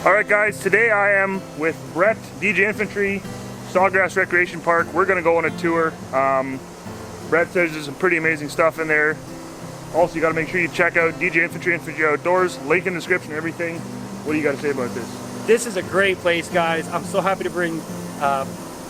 Alright guys, today I am with Brett, DJ Infantry, Sawgrass Recreation Park. We're going to go on a tour. Brett says there's some pretty amazing stuff in there. Also, you got to make sure you check out DJ Infantry, Infantry Outdoors. Link in the description, everything. What do you got to say about this? This is a great place, guys. I'm so happy to bring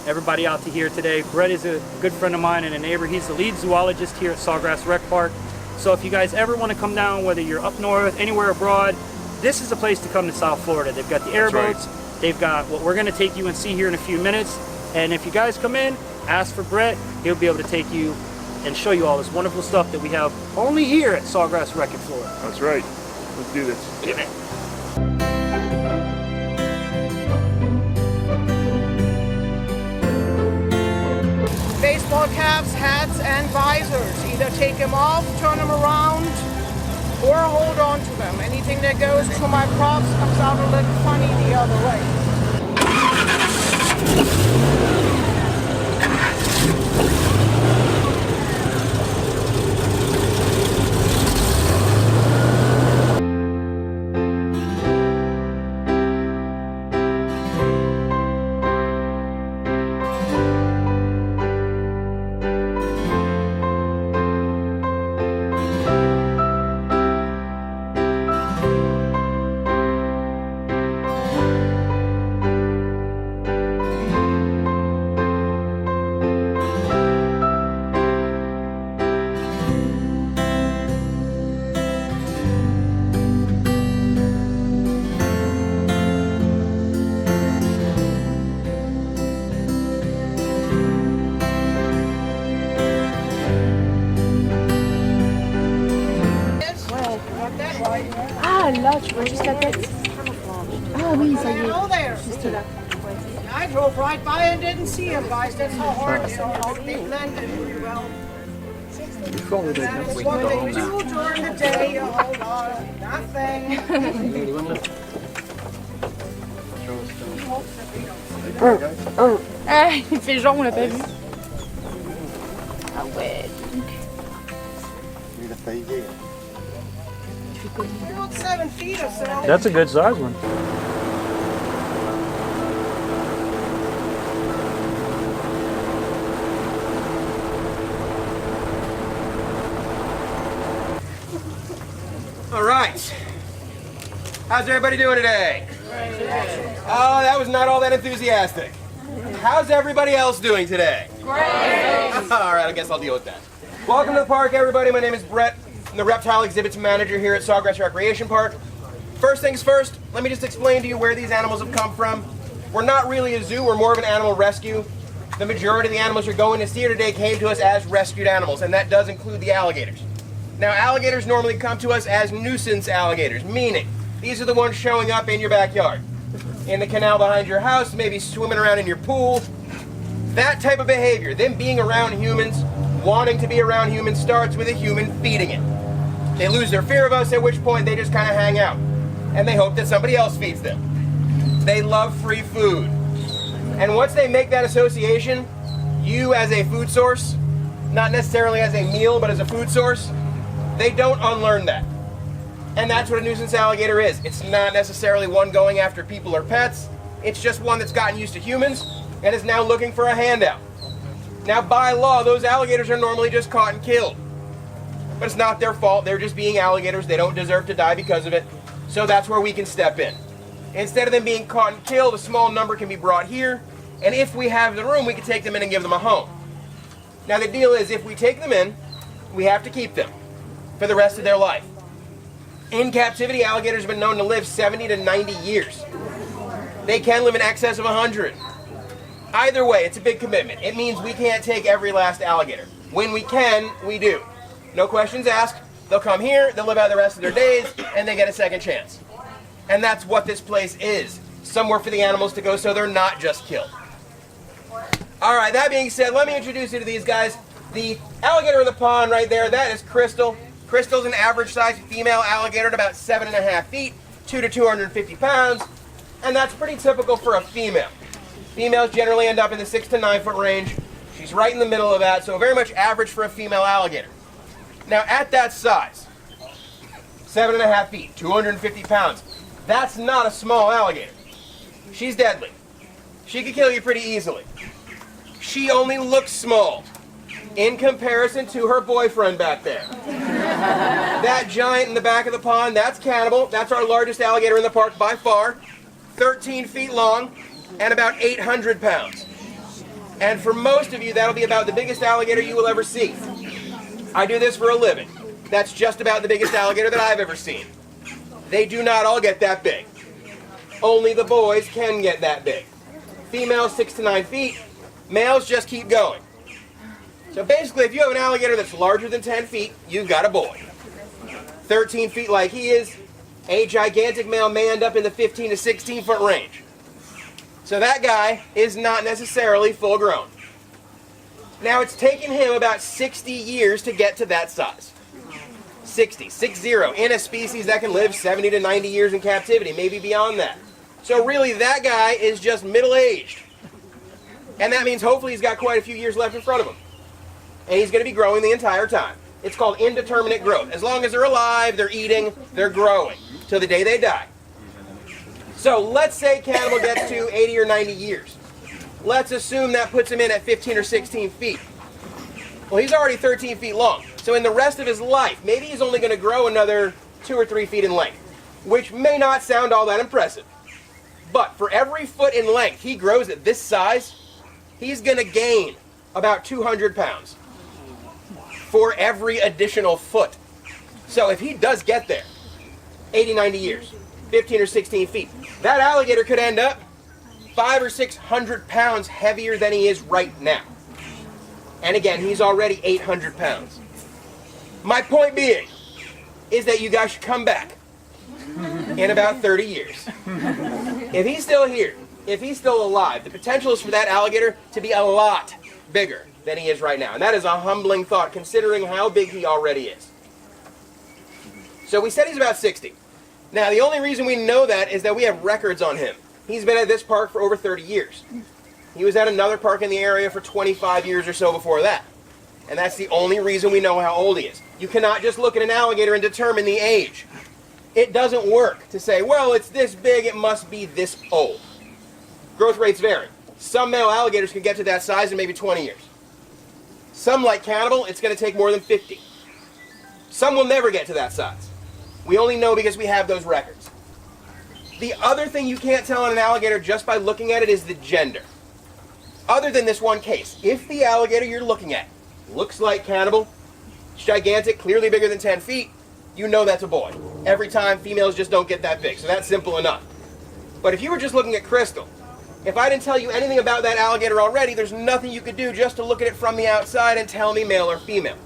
everybody out to here today. Brett is a good friend of mine and a neighbor. He's the lead zoologist here at Sawgrass Rec Park. So if you guys ever want to come down, whether you're up north, anywhere abroad, this is the place to come to South Florida. They've got the airboats. Right. They've got what we're going to take you and see here in a few minutes. And if you guys come in, ask for Brett. He'll be able to take you and show you all this wonderful stuff that we have only here at Sawgrass Rec in Florida. That's right. Let's do this. Yeah. Baseball caps, hats, and visors. Either take them off, turn them around, or hold on to them. Anything that goes to my props comes out a little funny the other way. Ah là, tu vois juste la tête. Ah oui, ça y est. Juste là. I drove right by and didn't see him, guys. That's how hard they blend in well. That's what they do during the day. Oh, God, nothing. Ah, il fait genre, on l'a pas vu. Ah ouais. About 7 feet or so. That's a good size one. All right. How's everybody doing today? Oh, that was not all that enthusiastic. How's everybody else doing today? Great. All right, I guess I'll deal with that. Welcome to the park, everybody. My name is Brett. I'm the Reptile Exhibits Manager here at Sawgrass Recreation Park. First things first, let me just explain to you where these animals have come from. We're not really a zoo, we're more of an animal rescue. The majority of the animals you're going to see here today came to us as rescued animals, and that does include the alligators. Now, alligators normally come to us as nuisance alligators, meaning these are the ones showing up in your backyard, in the canal behind your house, maybe swimming around in your pool. That type of behavior, them being around humans, wanting to be around humans, starts with a human feeding it. They lose their fear of us, at which point they just kind of hang out. And they hope that somebody else feeds them. They love free food. And once they make that association, you as a food source, not necessarily as a meal, but as a food source, they don't unlearn that. And that's what a nuisance alligator is. It's not necessarily one going after people or pets. It's just one that's gotten used to humans and is now looking for a handout. Now, by law, those alligators are normally just caught and killed. But it's not their fault. They're just being alligators. They don't deserve to die because of it. So that's where we can step in. Instead of them being caught and killed, a small number can be brought here. And if we have the room, we can take them in and give them a home. Now, the deal is, if we take them in, we have to keep them for the rest of their life. In captivity, alligators have been known to live 70 to 90 years. They can live in excess of 100. Either way, it's a big commitment. It means we can't take every last alligator. When we can, we do. No questions asked. They'll come here, they'll live out the rest of their days, and they get a second chance. And that's what this place is. Somewhere for the animals to go so they're not just killed. All right, that being said, let me introduce you to these guys. The alligator in the pond right there, that is Crystal. Crystal's an average-sized female alligator at about 7.5 feet, 2 to 250 pounds, and that's pretty typical for a female. Females generally end up in the 6 to 9 foot range. She's right in the middle of that, so very much average for a female alligator. Now, at that size, 7.5 feet, 250 pounds, That's not a small alligator. She's deadly. She could kill you pretty easily. She only looks small in comparison to her boyfriend back there. That giant in the back of the pond, that's Cannibal. That's our largest alligator in the park by far. 13 feet long and about 800 pounds. And for most of you, that'll be about the biggest alligator you will ever see. I do this for a living. That's just about the biggest alligator that I've ever seen. They do not all get that big. Only the boys can get that big. Females 6 to 9 feet, males just keep going. So basically, if you have an alligator that's larger than 10 feet, you've got a boy. 13 feet like he is, a gigantic male may end up in the 15 to 16 foot range. So that guy is not necessarily full grown. Now it's taken him about 60 years to get to that size. 60, in a species that can live 70 to 90 years in captivity, maybe beyond that. So really that guy is just middle-aged. And that means hopefully he's got quite a few years left in front of him. And he's going to be growing the entire time. It's called indeterminate growth. As long as they're alive, they're eating, they're growing, till the day they die. So let's say Cannibal gets to 80 or 90 years. Let's assume that puts him in at 15 or 16 feet. Well, he's already 13 feet long. So in the rest of his life, maybe he's only going to grow another 2 or 3 feet in length, which may not sound all that impressive. But for every foot in length he grows at this size, he's going to gain about 200 pounds for every additional foot. So if he does get there, 80, 90 years, 15 or 16 feet, that alligator could end up 500 or 600 pounds heavier than he is right now. And again, he's already 800 pounds. My point being is that you guys should come back in about 30 years. If he's still here, if he's still alive, the potential is for that alligator to be a lot bigger than he is right now. And that is a humbling thought, considering how big he already is. So we said he's about 60. Now, the only reason we know that is that we have records on him. He's been at this park for over 30 years. He was at another park in the area for 25 years or so before that. And that's the only reason we know how old he is. You cannot just look at an alligator and determine the age. It doesn't work to say, well, it's this big, it must be this old. Growth rates vary. Some male alligators can get to that size in maybe 20 years. Some, like Cannibal, it's going to take more than 50. Some will never get to that size. We only know because we have those records. The other thing you can't tell on an alligator just by looking at it is the gender. Other than this one case, if the alligator you're looking at looks like Cannibal, it's gigantic, clearly bigger than 10 feet, you know that's a boy. Every time, females just don't get that big, so that's simple enough. But if you were just looking at Crystal, if I didn't tell you anything about that alligator already, there's nothing you could do just to look at it from the outside and tell me male or female.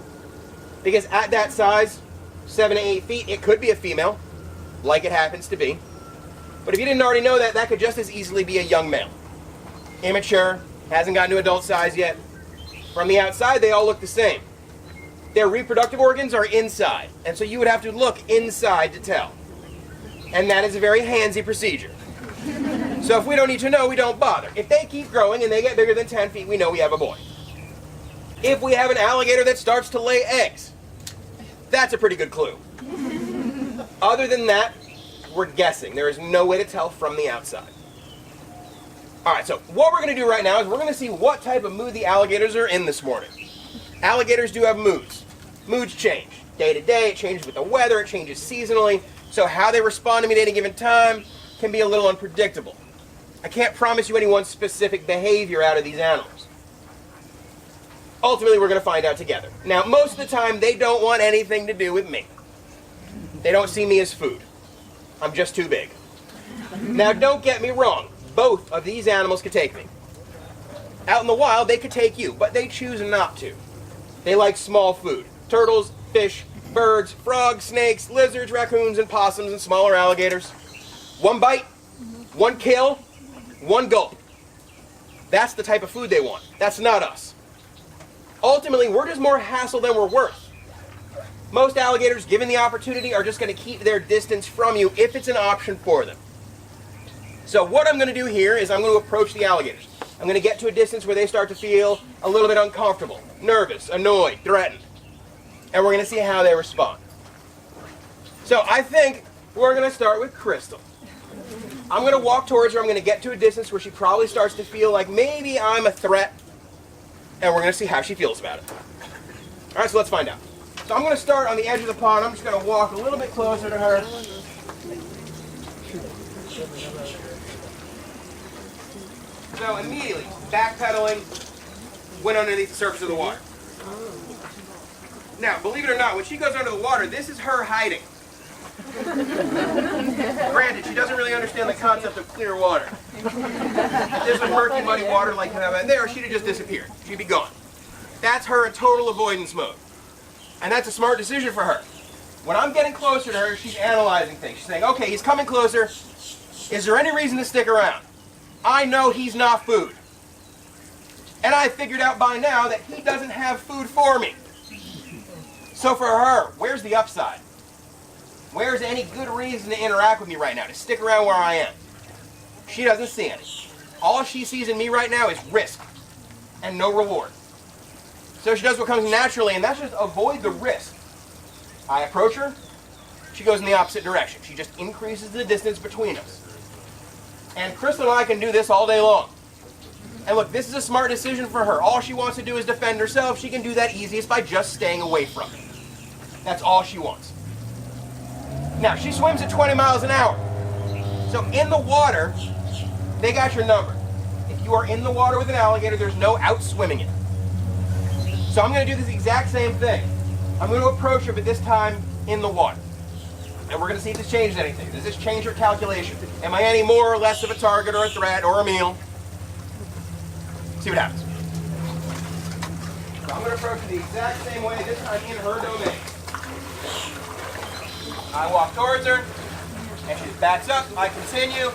Because at that size, 7 to 8 feet, it could be a female, like it happens to be. But if you didn't already know that, that could just as easily be a young male. Immature, hasn't gotten to adult size yet. From the outside, they all look the same. Their reproductive organs are inside, and so you would have to look inside to tell. And that is a very handsy procedure. So if we don't need to know, we don't bother. If they keep growing and they get bigger than 10 feet, we know we have a boy. If we have an alligator that starts to lay eggs, that's a pretty good clue. Other than that, we're guessing. There is no way to tell from the outside. Alright, so what we're going to do right now is we're going to see what type of mood the alligators are in this morning. Alligators do have moods. Moods change. Day to day, it changes with the weather, it changes seasonally. So how they respond to me at any given time can be a little unpredictable. I can't promise you any one specific behavior out of these animals. Ultimately, we're going to find out together. Now, most of the time, they don't want anything to do with me. They don't see me as food. I'm just too big. Now, don't get me wrong. Both of these animals could take me. Out in the wild, they could take you, but they choose not to. They like small food. Turtles, fish, birds, frogs, snakes, lizards, raccoons, and possums, and smaller alligators. One bite, one kill, one gulp. That's the type of food they want. That's not us. Ultimately, we're just more hassle than we're worth. Most alligators, given the opportunity, are just going to keep their distance from you if it's an option for them. So what I'm going to do here is I'm going to approach the alligators. I'm going to get to a distance where they start to feel a little bit uncomfortable, nervous, annoyed, threatened. And we're going to see how they respond. So I think we're going to start with Crystal. I'm going to walk towards her. I'm going to get to a distance where she probably starts to feel like maybe I'm a threat. And we're going to see how she feels about it. All right, so let's find out. So I'm going to start on the edge of the pond. I'm just going to walk a little bit closer to her. So immediately, backpedaling, went underneath the surface of the water. Now, believe it or not, when she goes under the water, this is her hiding. Granted, she doesn't really understand the concept of clear water. If this was murky, muddy water like there, she'd have just disappeared. She'd be gone. That's her in total avoidance mode. And that's a smart decision for her. When I'm getting closer to her, she's analyzing things. She's saying, okay, he's coming closer. Is there any reason to stick around? I know he's not food. And I figured out by now that he doesn't have food for me. So for her, where's the upside? Where's any good reason to interact with me right now, to stick around where I am? She doesn't see any. All she sees in me right now is risk and no reward. So she does what comes naturally, and that's just avoid the risk. I approach her, she goes in the opposite direction. She just increases the distance between us. And Crystal and I can do this all day long. And look, this is a smart decision for her. All she wants to do is defend herself. She can do that easiest by just staying away from me. That's all she wants. Now, she swims at 20 miles an hour. So in the water, they got your number. If you are in the water with an alligator, there's no out-swimming it. So I'm going to do this exact same thing. I'm going to approach her, but this time in the water. And we're going to see if this changes anything. Does this change her calculation? Am I any more or less of a target or a threat or a meal? See what happens. So I'm going to approach her the exact same way, this time in her domain. I walk towards her, and she backs up. I continue.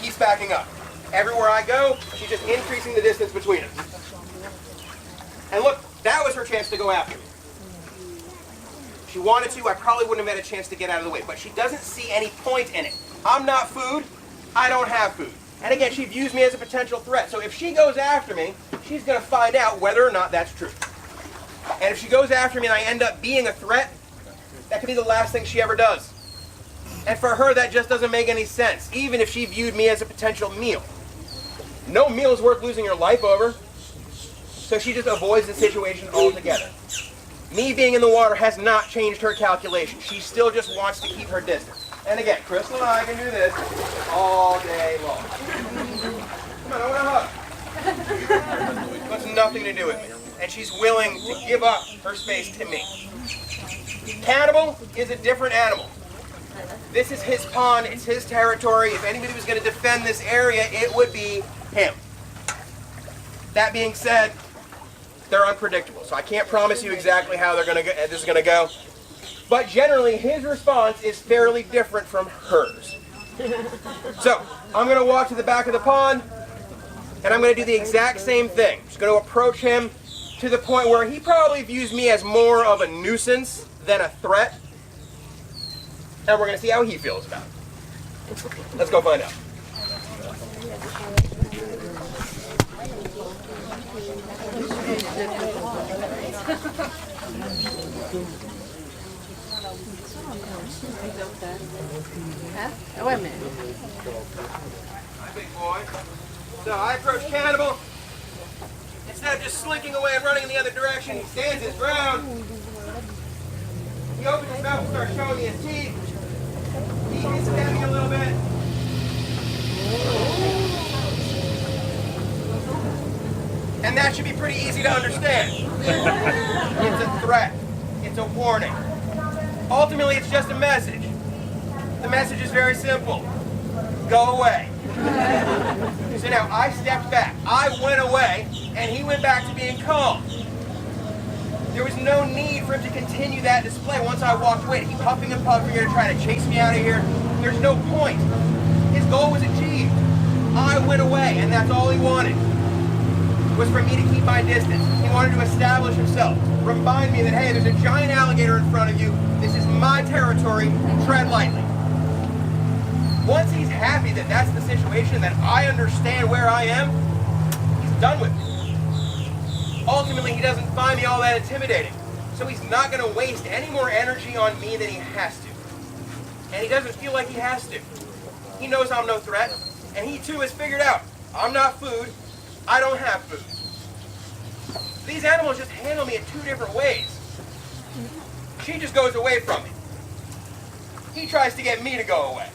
Keeps backing up. Everywhere I go, she's just increasing the distance between us. And look, that was her chance to go after me. If she wanted to, I probably wouldn't have had a chance to get out of the way, but she doesn't see any point in it. I'm not food. I don't have food. And again, she views me as a potential threat. So if she goes after me, she's going to find out whether or not that's true. And if she goes after me and I end up being a threat, that could be the last thing she ever does. And for her, that just doesn't make any sense, even if she viewed me as a potential meal. No meal is worth losing your life over. So she just avoids the situation altogether. Me being in the water has not changed her calculation. She still just wants to keep her distance. And again, Crystal and I can do this all day long. Come on, I want a hug. It wants nothing to do with me. And she's willing to give up her space to me. Cannibal is a different animal. This is his pond, it's his territory. If anybody was going to defend this area, it would be him. That being said, they're unpredictable, so I can't promise you exactly how this is going to go. But generally, his response is fairly different from hers. So, I'm going to walk to the back of the pond, and I'm going to do the exact same thing. I'm just going to approach him to the point where he probably views me as more of a nuisance than a threat. And we're going to see how he feels about it. Let's go find out. Oh, wait a minute. Hi, big boy. So I approach Cannibal. Instead of just slinking away and running in the other direction, he stands his ground. He opens his mouth and starts showing me his teeth. He hits at me a little bit. And that should be pretty easy to understand. It's a threat. It's a warning. Ultimately, it's just a message. The message is very simple. Go away. So now, I stepped back. I went away, and he went back to being calm. There was no need for him to continue that display once I walked away. He puffing and puffing here to try to chase me out of here. There's no point. His goal was achieved. I went away, and that's all he wanted, was for me to keep my distance. He wanted to establish himself, remind me that, hey, there's a giant alligator in front of you. This is my territory. Tread lightly. Once he's happy that that's the situation, that I understand where I am, he's done with me. Ultimately, he doesn't find me all that intimidating. So he's not going to waste any more energy on me than he has to. And he doesn't feel like he has to. He knows I'm no threat, and he too has figured out I'm not food, I don't have food. These animals just handle me in two different ways. She just goes away from me. He tries to get me to go away.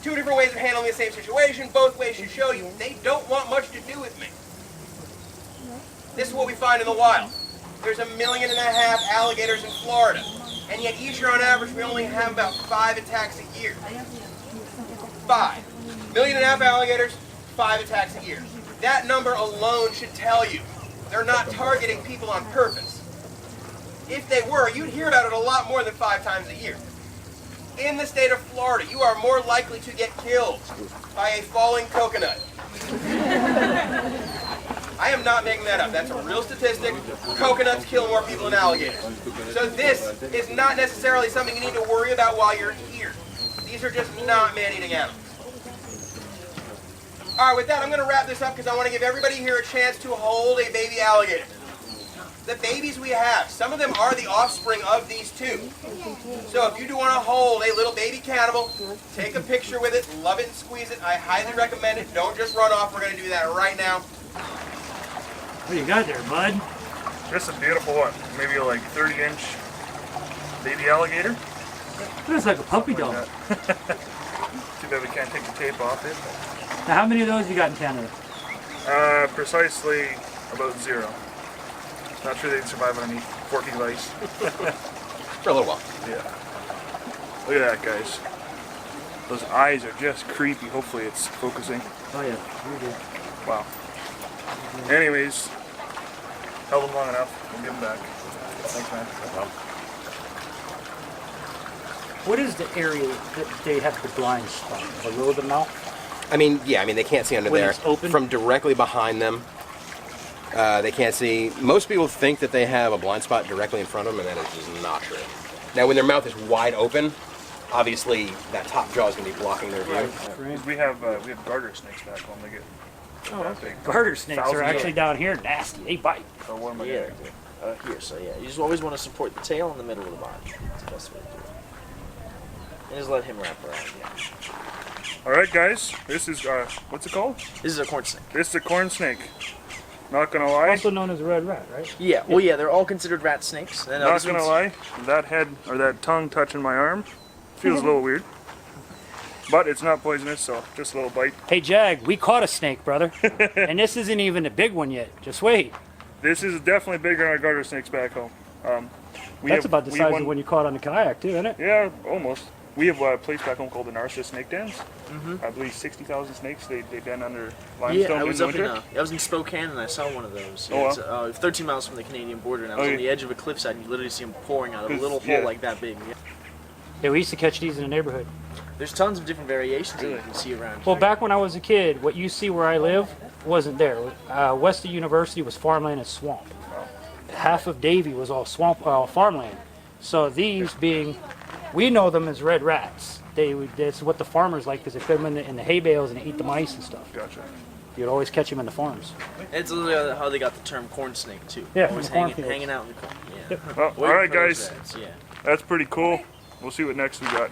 Two different ways of handling the same situation. Both ways should show you they don't want much to do with me. This is what we find in the wild. There's 1.5 million alligators in Florida, and yet each year on average we only have about 5 attacks a year. 5. 1.5 million alligators, 5 attacks a year. That number alone should tell you they're not targeting people on purpose. If they were, you'd hear about it a lot more than 5 times a year. In the state of Florida, you are more likely to get killed by a falling coconut. I am not making that up. That's a real statistic. Coconuts kill more people than alligators. So this is not necessarily something you need to worry about while you're here. These are just not man-eating animals. All right, with that, I'm going to wrap this up because I want to give everybody here a chance to hold a baby alligator. The babies we have, some of them are the offspring of these two. So if you do want to hold a little baby cannibal, take a picture with it, love it and squeeze it. I highly recommend it. Don't just run off. We're going to do that right now. What do you got there, bud? Just a beautiful one. Maybe like 30-inch baby alligator. Looks like a puppy dog. Too bad we can't take the tape off it. Now, how many of those you got in Canada? Precisely about 0. Not sure they'd survive underneath 4 feet of ice. For a little while. Yeah. Look at that, guys. Those eyes are just creepy. Hopefully it's focusing. Oh yeah, you're good. Wow. Anyways, held them long enough. We'll give them back. Thanks, man. What is the area that they have the blind spot? Below the mouth? I mean, yeah, they can't see under When there. it's open? From directly behind them, they can't see. Most people think that they have a blind spot directly in front of them, and that is just not true. Now, when their mouth is wide open, obviously that top jaw is going to be blocking their view. We have garter snakes back home. They get that big. Garter snakes are 1,000 actually down here nasty. They bite. Or what am I Yeah, gonna do? here, so yeah. You just always want to support the tail in the middle of the body. That's the best way to do it. And just let him wrap around, yeah. Alright, guys. This is, what's it called? This is a corn snake. This is a corn snake. Not gonna lie. Also known as red rat, right? Yeah, well, yeah, they're all considered rat snakes. And, Not this gonna one's- lie. That head, or that tongue touching my arm feels a little weird. But it's not poisonous, so just a little bite. Hey Jag, we caught a snake, brother. And this isn't even a big one yet. Just wait. This is definitely bigger than our garter snakes back home. That's about the size of one you caught on the kayak too, isn't it? Yeah, almost. We have a place back home called the Narcissus Snake Dens. I believe 60,000 snakes they den under limestone Yeah, I was in up the winter. I was in Spokane and I saw one of those. Oh, wow. It's 13 miles from the Canadian border, and I was Oh, on the yeah. edge of a cliffside, and you literally see them pouring out of a little Yeah. hole like that big. Yeah. Yeah, we used to catch these in the neighborhood. There's tons of different variations that Really? you can see around Well, here. back when I was a kid, what you see where I live wasn't there. West of University was farmland and swamp. Half of Davie was all swamp, farmland. So these being, we know them as red rats. That's what the farmers like because they put them in the hay bales and they eat the mice and stuff. Gotcha. You'd always catch them in the farms. It's literally how they got the term corn snake too. Yeah, Always from the cornfields. hanging out in the corn. Yeah. Well, Waiting alright, for those guys. rats, yeah. That's pretty cool. We'll see what next we got.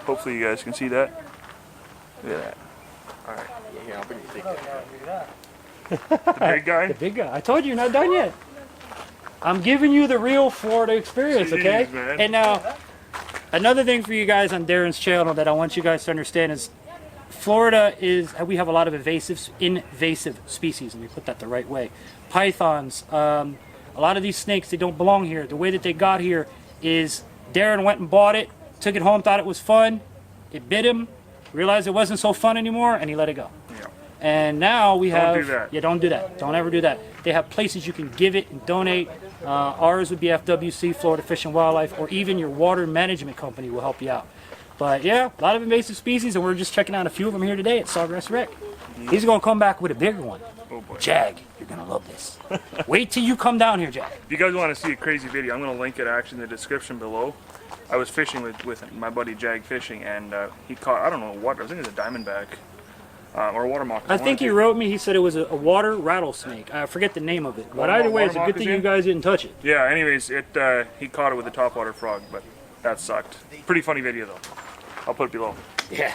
Hopefully you guys can see that. Look at that. Yeah, here, I'll bring the big guy. The big guy. The big guy. I told you, you're not done yet. I'm giving you the real Florida experience, okay? Jeez, man. And now, another thing for you guys on Darren's channel that I want you guys to understand is Florida we have a lot of invasive species. Let me put that the right way. Pythons, a lot of these snakes, they don't belong here. The way that they got here is Darren went and bought it, took it home, thought it was fun, it bit him, realized it wasn't so fun anymore, and he let it go. Yeah. And now we have... do that. Yeah, don't do that. Don't ever do that. They have places you can give it and donate. Ours would be FWC, Florida Fish and Wildlife, or even your water management company will help you out. But yeah, a lot of invasive species, and we're just checking out a few of them here today at Sawgrass Rec. He's going to come back with a bigger one. Oh boy. Jag, you're going to love this. Wait till you come down here, Jag. If you guys want to see a crazy video, I'm going to link it actually in the description below. I was fishing with my buddy Jag Fishing, and he caught, I don't know what, I think it was a diamondback. or a water moccasin. I think he wrote me. He said it was a water rattlesnake. I forget the name of it, but either way, it's a good thing you guys didn't touch it. Yeah. Anyways, he caught it with a topwater frog, but that sucked. Pretty funny video though. I'll put it below. Yeah.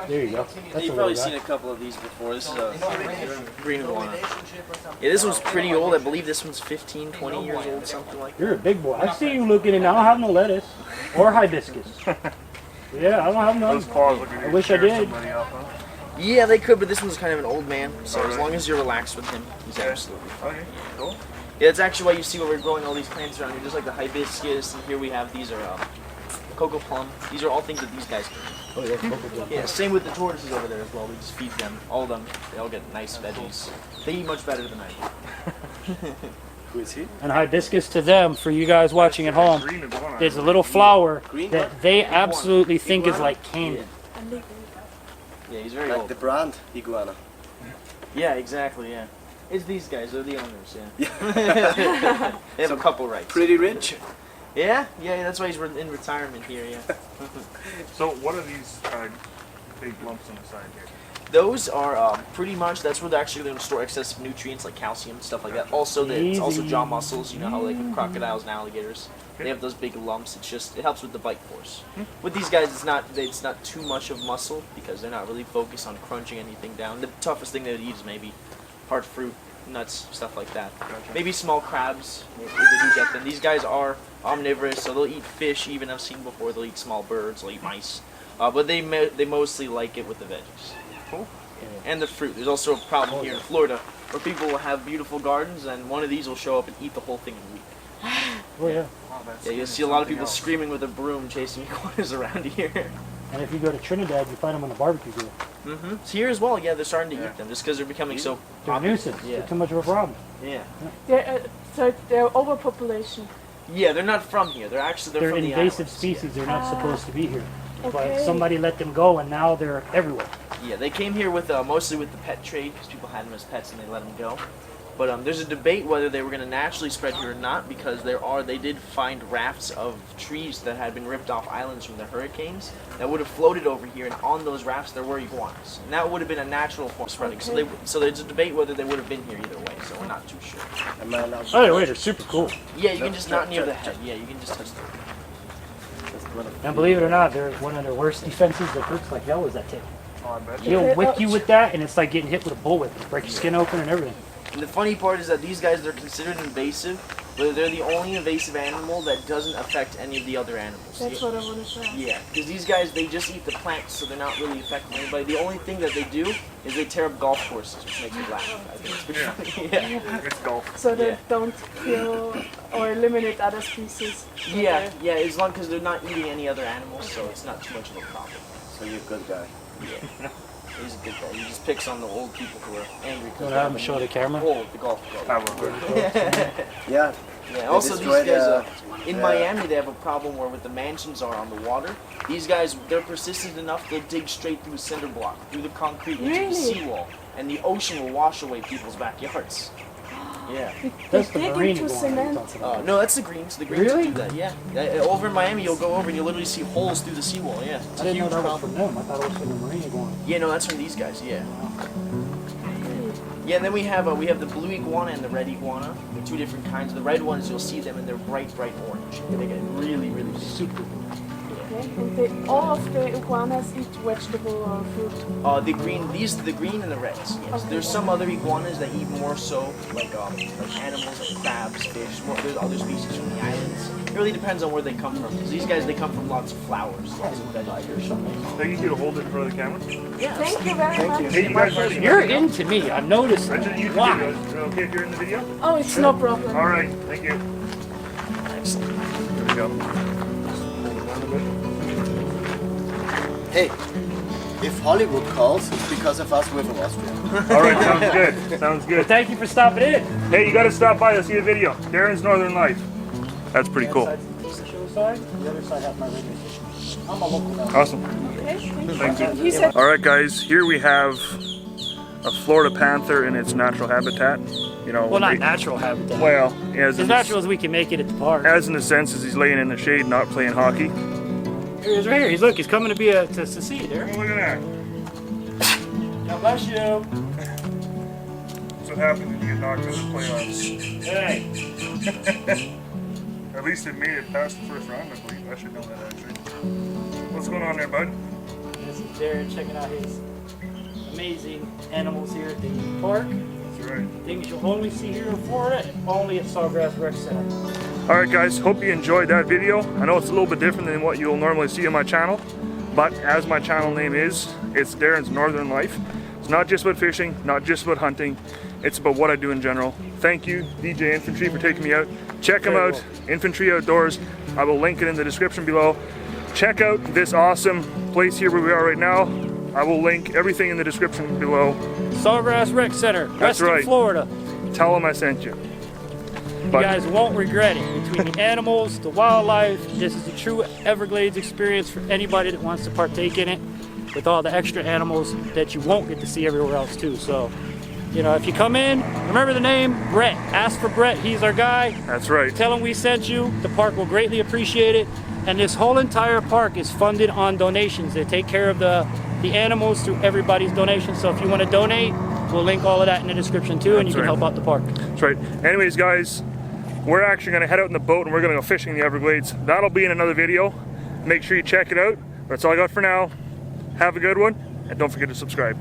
There you go. That's You've probably seen a couple of these before. This is a green iguana. Yeah, this one's pretty old. I believe this one's 15, 20 years old, something like that. You're a big boy. I see you looking, and I don't have no lettuce or hibiscus. Yeah, I don't have none. Those paws look like I wish I did. Yeah, they could, but this one's kind of an old man. So as long as you're relaxed with him, he's absolutely fine. Okay, cool. Yeah, that's actually why you see where we're growing all these plants around here, just like the hibiscus, and here we have these are cocoa plum. These are all things that these guys can. Oh yeah, cocoa plum. Yeah, same with the tortoises over there as well. We just feed them, all of them. They all get nice veggies. They eat much better than I do. Who is he? And hibiscus to them, for you guys watching at home, is a little flower that they absolutely think is like candy. Yeah, he's very Like old. the brand iguana. Yeah, exactly, yeah. It's these guys, they're the owners, yeah. They have a couple rights. Pretty rich. Yeah, that's why he's in retirement here, yeah. So what are these big lumps on the side here? Those are pretty much, that's where they're actually going to store excessive nutrients like calcium, stuff like that. Also, it's also jaw muscles, you know how like in crocodiles and alligators, they have those big lumps. It's just, it helps with the bite force. With these guys, it's not too much of muscle because they're not really focused on crunching anything down. The toughest thing they would eat is maybe hard fruit, nuts, stuff like that. Maybe small crabs, if they do get them. These guys are omnivorous, so they'll eat fish, even I've seen before. They'll eat small birds, they'll eat mice. But they mostly like it with the veggies. Cool. And the fruit. There's also a problem here in Florida where people will have beautiful gardens and one of these will show up and eat the whole thing in a week. Oh yeah. Yeah, you'll see a lot of people screaming with a broom chasing iguanas around here. And if you go to Trinidad, you find them on the barbecue grill. Mm-hmm. So here as well, yeah, they're starting to eat them just because they're becoming so They're a popular. nuisance. Yeah. They're too much of a problem. Yeah. So they're overpopulation. Yeah, they're not from here. They're from the invasive islands. species. They're not supposed to be here. But Okay. somebody let them go, and now they're everywhere. Yeah, they came here with mostly with the pet trade because people had them as pets and they let them go. But there's a debate whether they were going to naturally spread here or not because they did find rafts of trees that had been ripped off islands from the hurricanes that would have floated over here, and on those rafts there were iguanas, and that would have been a natural form of spreading. Okay. So there's a debate whether they would have been here either way. So we're not too sure. Oh wait, they're super cool. Yeah, you can just not near the head. Yeah, you can just touch them. And believe it or not, they're one of their worst defenses that hurts like hell is that tail. Oh, I bet. He'll whip you with that, and it's like getting hit with a bullwhip. It'll break your skin open and everything. And the funny part is that these guys, they're considered invasive, but they're the only invasive animal that doesn't affect any of the other animals. That's what I want to say. Yeah, because these guys, they just eat the plants, so they're not really affecting anybody. The only thing that they do is they tear up golf courses, which makes me laugh. I think it's pretty funny. Yeah. It's golf. So they Yeah. don't kill or eliminate other species. Yeah, as long as they're not eating any other animals, so it's not too much of a problem. So you're a good guy. Yeah. He's a good guy. He just picks on the old people who are angry because Want to have them show the camera? the golf club. I will. Yeah. Yeah, also these destroyed, guys, in yeah. Miami, they have a problem where with the mansions are on the water. These guys, they're persistent enough, they'll dig straight through a cinder block, through the concrete, into Really? the seawall, and the ocean will wash away people's backyards. Yeah. That's They the dig marine into iguana cement. you're talking about. No, that's the greens. The greens Really? do that, yeah. Over in Miami, you'll go over and you'll literally see holes through the seawall, yeah. It's I a didn't know huge that was problem. from them. I thought it was from the marine iguana. Yeah, no, that's from these guys, yeah. Yeah, and then we have the blue iguana and the red iguana. They're two different kinds. The red ones, you'll see them and they're bright orange. They get really, really big. Super. Okay. And all of the iguanas eat vegetable or fruit. The green and the reds. Yes. Okay. There's some other iguanas that eat more so like animals like crabs, fish. There's other species from the islands. It really depends on where they come from. Because these guys, they come from lots of flowers, lots of veggies or something. Thank you to hold it in front of the camera. Yeah. Thank you very much. Hey, you guys ready? You're into me. I noticed. That's a YouTube Wow. video. Is it okay if you're in the video? Oh, it's no problem. All right. Thank you. Excellent. Here we go. Hey, if Hollywood calls, it's because of us with Austria. All right. Sounds good. Sounds good. Thank you for stopping in. Hey, you got to stop by to see the video. Darren's Northern Life. That's pretty cool. That side's the show side. The other side has my radio station. I'm a local now. Awesome. Okay, Thank you. He said All right, guys. Here we have a Florida panther in its natural habitat. You know. Well, not natural habitat. Well, as As natural as we can make it at the park. as in the sense as he's laying in the shade, not playing hockey. He's right here. He's coming to see you there. Look at that. God bless you. That's what happens when you get knocked out of the playoffs. Hey. At least it made it past the first round, I believe. I should know that actually. What's going on there, bud? This is Darren checking out his amazing animals here at the park. That's right. Things you'll only see here in Florida and only at Sawgrass Rec Center. Alright guys, hope you enjoyed that video. I know it's a little bit different than what you'll normally see on my channel, but as my channel name is, it's Darren's Northern Life. It's not just about fishing, not just about hunting, it's about what I do in general. Thank you, DJ Infantry, for taking me out. Check them out, Infantry Outdoors. I will link it in the description below. Check out this awesome place here where we are right now. I will link everything in the description below. Sawgrass Rec Center, Western Florida. Tell them I sent you. You guys won't regret it. Between the animals, the wildlife, this is a true Everglades experience for anybody that wants to partake in it, with all the extra animals that you won't get to see everywhere else too. So, you know, if you come in, remember the name, Brett. Ask for Brett, he's our guy. That's right. Tell him we sent you. The park will greatly appreciate it. And this whole entire park is funded on donations. They take care of the animals through everybody's donations. So if you want to donate, we'll link all of that in the description too, and you can help out the park. That's right. Anyways, guys, we're actually going to head out in the boat and we're going to go fishing in the Everglades. That'll be in another video. Make sure you check it out. That's all I got for now. Have a good one, and don't forget to subscribe.